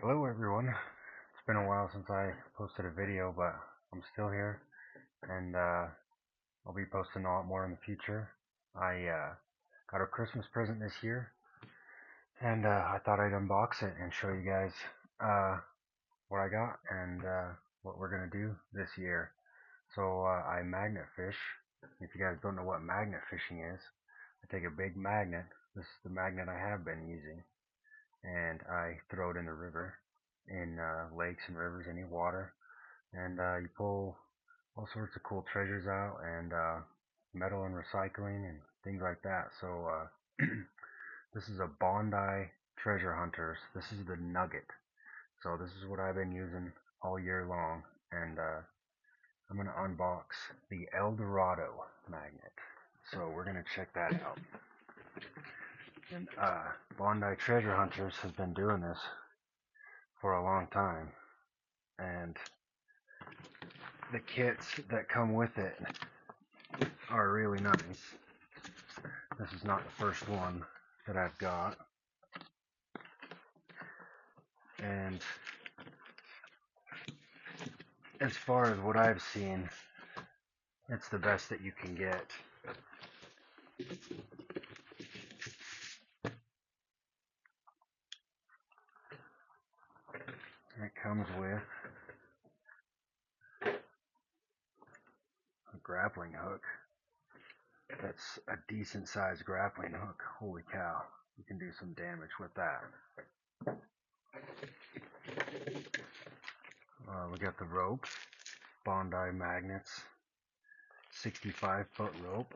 Hello everyone. It's been a while since I posted a video, but I'm still here, and I'll be posting a lot more in the future. I got a Christmas present this year, and I thought I'd unbox it and show you guys uh, what I got and what we're gonna do this year. So I magnet fish. If you guys don't know what magnet fishing is, I take a big magnet. This is the magnet I have been using, and I throw it in the river, in lakes and rivers, any water, and you pull all sorts of cool treasures out, and metal and recycling and things like that. So this is a Bondi Treasure Hunters. This is the Nugget. So this is what I've been using all year long, and I'm gonna unbox the El Dorado magnet. So we're gonna check that out. And Bondi Treasure Hunters has been doing this for a long time, and the kits that come with it are really nice. This is not the first one that I've got, and as far as what I've seen, it's the best that you can get. It comes with a grappling hook. That's a decent sized grappling hook. Holy cow, you can do some damage with that. We got the rope, Bondi magnets, 65-foot rope,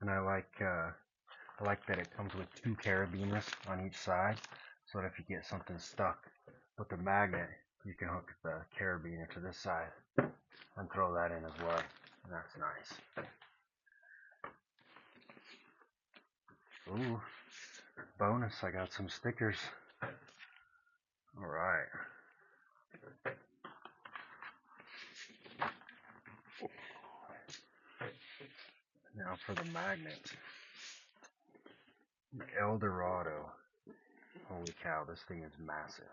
and I like that it comes with two carabiners on each side, so that if you get something stuck with the magnet, you can hook the carabiner to this side and throw that in as well. And that's nice. Ooh, bonus, I got some stickers. Alright. Now for the magnet. El Dorado. Holy cow, this thing is massive.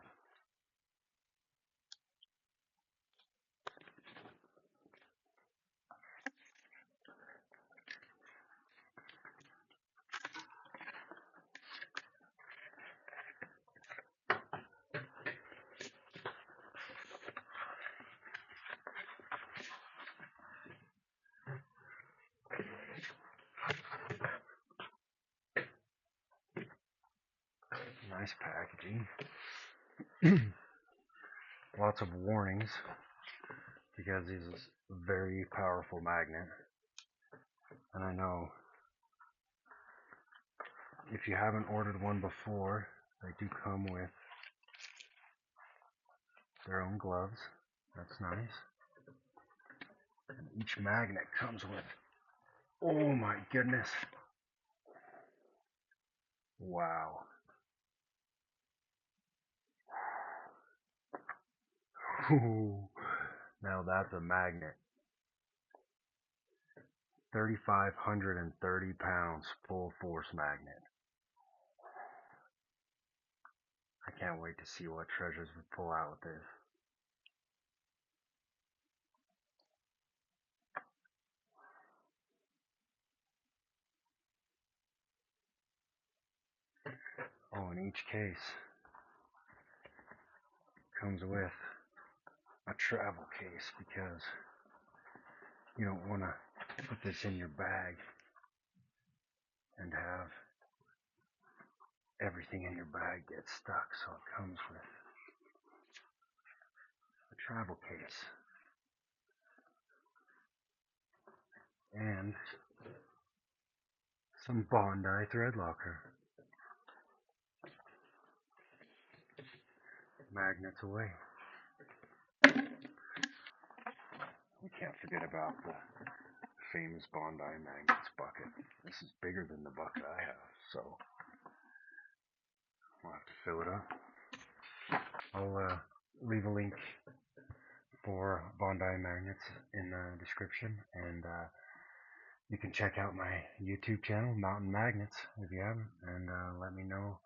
Nice packaging. Lots of warnings because this is a very powerful magnet. And I know if you haven't ordered one before, they do come with their own gloves. That's nice. And each magnet comes with, oh my goodness. Wow. Ooh, now that's a magnet. 3,530 pounds full force magnet. I can't wait to see what treasures we pull out with this. Oh, in each case comes with a travel case because you don't want to put this in your bag and have everything in your bag get stuck. So it comes with a travel case and some Bondi thread locker. Magnets away. We can't forget about the famous Bondi magnets bucket. This is bigger than the bucket I have, so we'll have to fill it up. I'll leave a link for Bondi magnets in the description, and you can check out my YouTube channel, Mountain Magnets, if you haven't, and let me know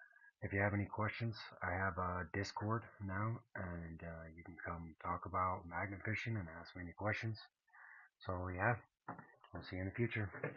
if you have any questions, I have a Discord now, and you can come talk about magnet fishing and ask me any questions. So yeah, I'll see you in the future.